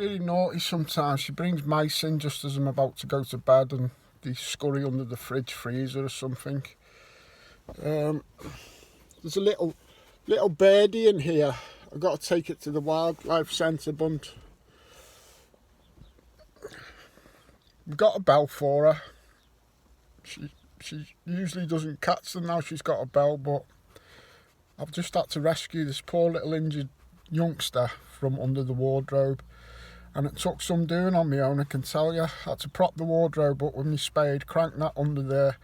really naughty sometimes. She brings mice in just as I'm about to go to bed, and they scurry under the fridge freezer or something. There's a little birdie in here. I've got to take it to the wildlife centre, but we've got a bell for her. She usually doesn't catch them now. She's got a bell, but I've just had to rescue this poor little injured youngster from under the wardrobe, and it took some doing on my own, I can tell you. I had to prop the wardrobe up with my spade, crank that under there,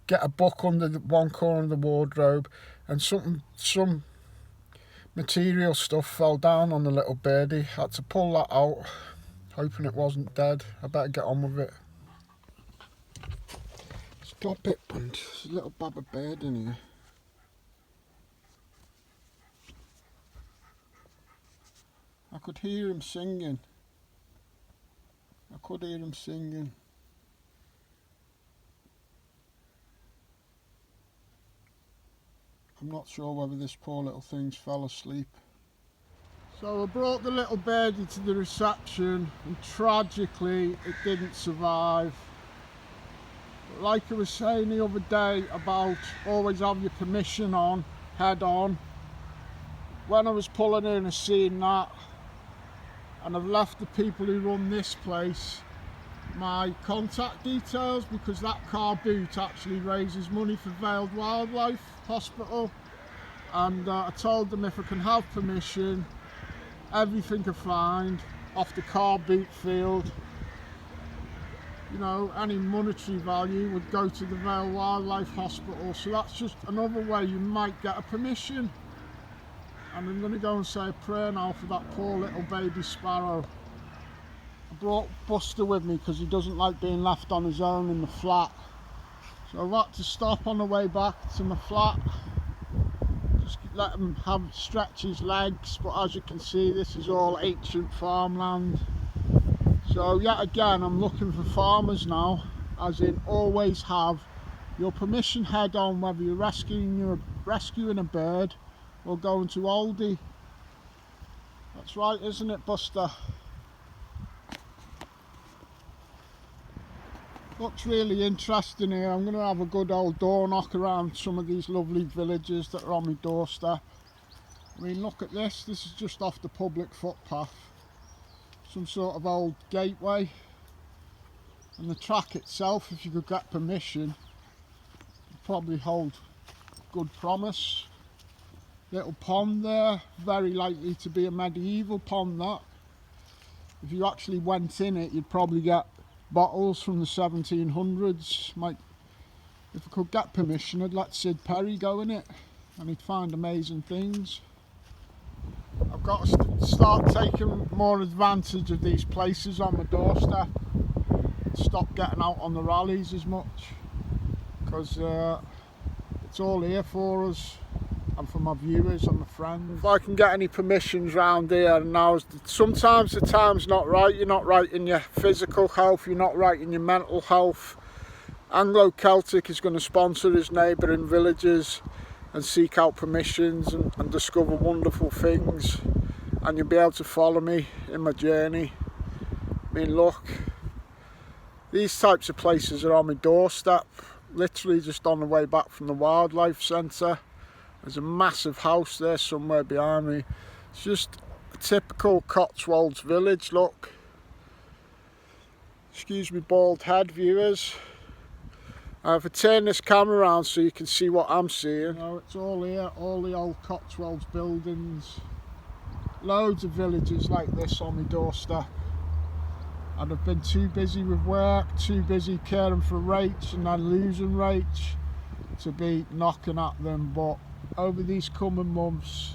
get a book under the one corner of the wardrobe, and some material stuff fell down on the little birdie. I had to pull that out, hoping it wasn't dead. I better get on with it. Stop it, and there's a little baba bird in here. I could hear him singing. I'm not sure whether this poor little thing's fell asleep. So I brought the little birdie to the reception, and tragically it didn't survive. But like I was saying the other day about always have your permission on, head on. When I was pulling in and seeing that, and I've left the people who run this place my contact details, because that car boot actually raises money for Veiled Wildlife Hospital, and I told them if I can have permission, everything I find off the car boot field, you know, any monetary value would go to the Veiled Wildlife Hospital. So that's just another way you might get a permission. And I'm going to go and say a prayer now for that poor little baby sparrow. I brought Buster with me because he doesn't like being left on his own in the flat. So I've had to stop on the way back to my flat. Just let him stretch his legs. But as you can see, this is all ancient farmland. So yet again, I'm looking for farmers now, as in always have your permission head on, whether you're rescuing a bird or going to Aldi. That's right, isn't it, Buster? Looks really interesting here. I'm going to have a good old door knock around some of these lovely villages that are on my doorstep. I mean, look at this. This is just off the public footpath. Some sort of old gateway. And the track itself, if you could get permission, would probably hold good promise. Little pond there, very likely to be a medieval pond that. If you actually went in it, you'd probably get bottles from the 1700s. If I could get permission, I'd let Sid Perry go in it, and he'd find amazing things. I've got to start taking more advantage of these places on my doorstep. Stop getting out on the rallies as much, because it's all here for us. And for my viewers and my friends. If I can get any permissions round here, now sometimes the time's not right. You're not right in your physical health, you're not right in your mental health. Anglo Celtic is going to sponsor his neighbouring villages and seek out permissions and discover wonderful things, and you'll be able to follow me in my journey. I mean, look, these types of places are on my doorstep, literally just on the way back from the wildlife centre. There's a massive house there somewhere behind me. It's just a typical Cotswolds village, look. Excuse me, bald head, viewers. If I turn this camera around so you can see what I'm seeing. You know, it's all here, all the old Cotswolds buildings. Loads of villages like this on my doorstep. And I've been too busy with work, too busy caring for Rach and then losing Rach to be knocking at them. But over these coming months,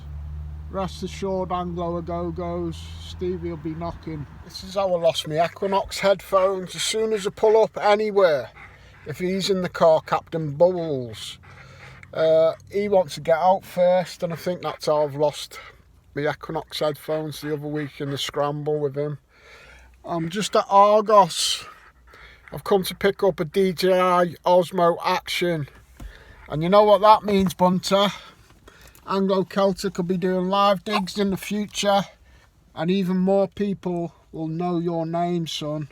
rest assured, Anglo Go-Go's, Stevie will be knocking. This is how I lost my Equinox headphones. As soon as I pull up anywhere, if he's in the car, Captain Bubbles, he wants to get out first, and I think that's how I've lost my Equinox headphones the other week in the scramble with him. I'm just at Argos. I've come to pick up a DJI Osmo Action. And you know what that means, Bunter? Anglo Celtic will be doing live digs in the future, and even more people will know your name, son.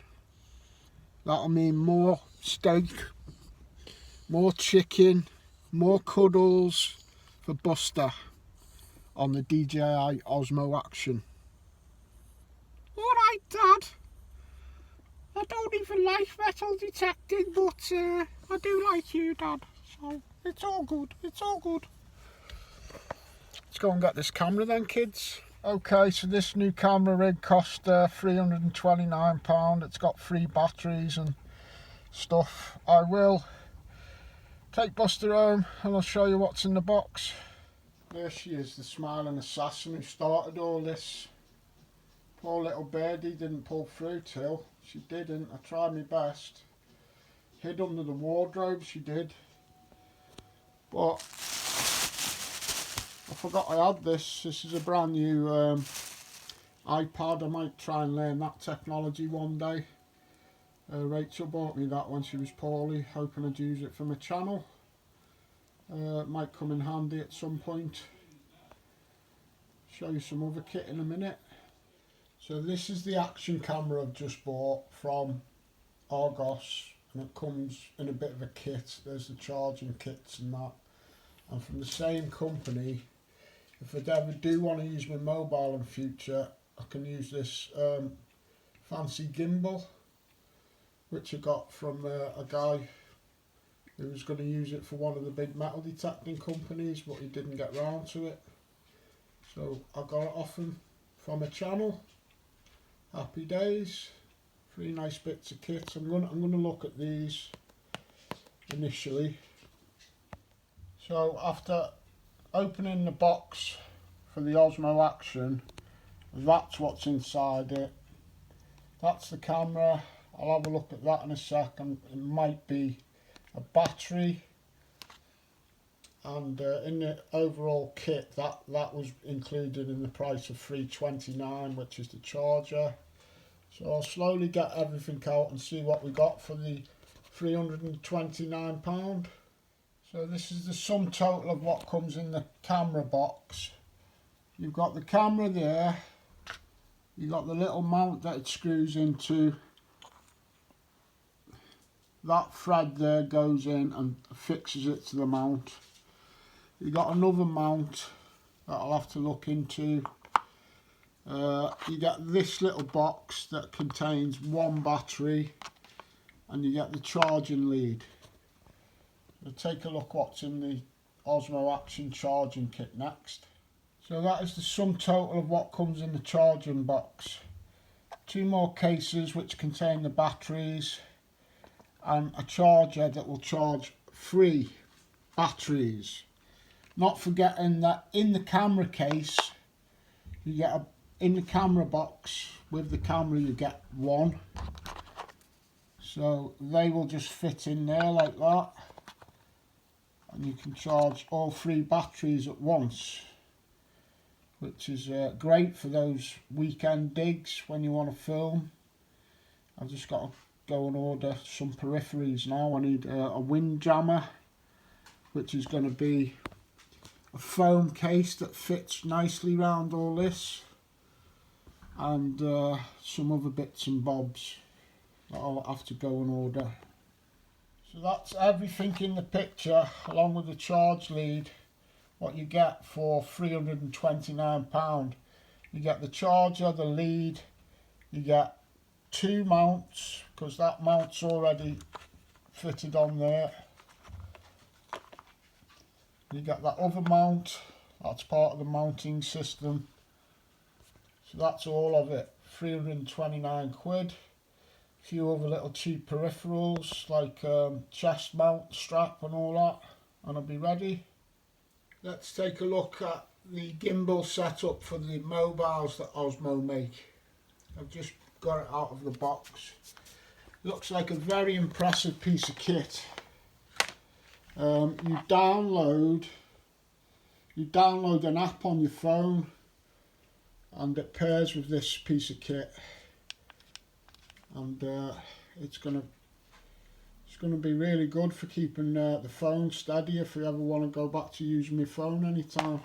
That'll mean more steak, more chicken, more cuddles for Buster on the DJI Osmo Action. Alright, Dad. I don't even like metal detecting, but I do like you, Dad. So it's all good, it's all good. Let's go and get this camera then, kids. Okay, so this new camera rig cost £329. It's got 3 batteries and stuff. I will take Buster home and I'll show you what's in the box. There she is, the smiling assassin who started all this. Poor little birdie didn't pull through till. She didn't. I tried my best. Hid under the wardrobe, she did. But I forgot I had this. This is a brand new iPad. I might try and learn that technology one day. Rachel bought me that when she was poorly, hoping I'd use it for my channel. It might come in handy at some point. Show you some other kit in a minute. So this is the action camera I've just bought from Argos, and it comes in a bit of a kit. There's the charging kits and that. And from the same company, if I ever do want to use my mobile in future, I can use this fancy gimbal, which I got from a guy who was going to use it for one of the big metal detecting companies, but he didn't get round to it. So I got it off him from a channel. Happy days. 3 nice bits of kit. I'm gonna look at these initially. So after opening the box for the Osmo Action, that's what's inside it. That's the camera. I'll have a look at that in a second. It might be a battery, and in the overall kit that was included in the price of £329, which is the charger. So I'll slowly get everything out and see what we got for the £329. So this is the sum total of what comes in the camera box. You've got the camera there, you've got the little mount that it screws into. That thread there goes in and fixes it to the mount. You've got another mount that I'll have to look into. You get this little box that contains 1 battery, and you get the charging lead. We'll take a look what's in the Osmo Action charging kit next. So that is the sum total of what comes in the charging box. 2 more cases which contain the batteries, and a charger that will charge 3 batteries. Not forgetting that in the camera case, you get in the camera box with the camera you get 1. So they will just fit in there like that, and you can charge all 3 batteries at once, which is great for those weekend digs when you want to film. I've just got to go and order some peripheries now. I need a wind jammer, which is going to be a foam case that fits nicely around all this, and some other bits and bobs that I'll have to go and order. So that's everything in the picture, along with the charge lead, what you get for £329. You get the charger, the lead, you get 2 mounts, because that mount's already fitted on there. You get that other mount, that's part of the mounting system. So that's all of it, 329 quid. A few other little cheap peripherals like chest mount strap and all that, and I'll be ready. Let's take a look at the gimbal setup for the mobiles that Osmo make. I've just got it out of the box. Looks like a very impressive piece of kit. You download an app on your phone, and it pairs with this piece of kit, and it's gonna be really good for keeping the phone steady if you ever want to go back to using my phone anytime.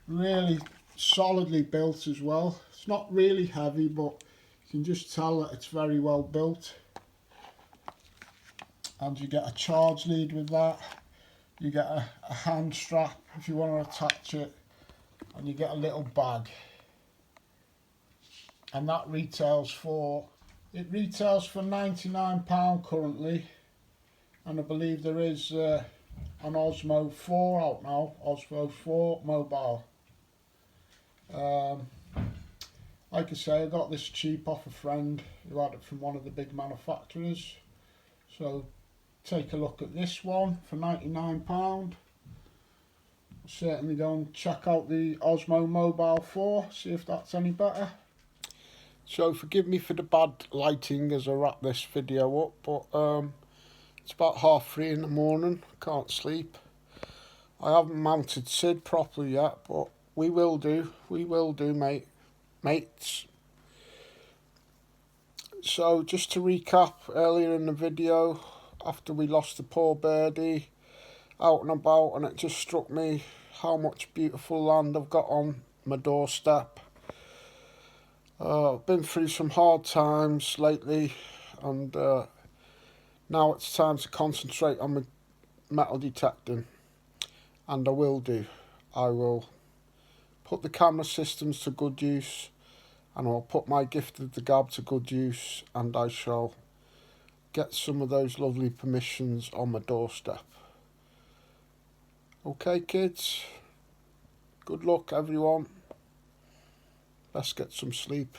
Really solidly built as well. It's not really heavy, but you can just tell that it's very well built. And you get a charge lead with that. You get a hand strap if you want to attach it, and you get a little bag. And that retails for £99 currently, and I believe there is an Osmo 4 out now, Osmo 4 mobile. Like I say, I got this cheap off a friend who had it from one of the big manufacturers. So take a look at this one for £99. Certainly go and check out the Osmo Mobile 4, see if that's any better. So forgive me for the bad lighting as I wrap this video up, but it's about 3:30 in the morning, can't sleep. I haven't mounted Sid properly yet, but we will do, mates. So just to recap, earlier in the video, after we lost the poor birdie, out and about, and it just struck me how much beautiful land I've got on my doorstep. I've been through some hard times lately, and now it's time to concentrate on my metal detecting, and I will do. I will put the camera systems to good use, and I'll put my gift of the gab to good use, and I shall get some of those lovely permissions on my doorstep. Okay kids, good luck everyone. Let's get some sleep.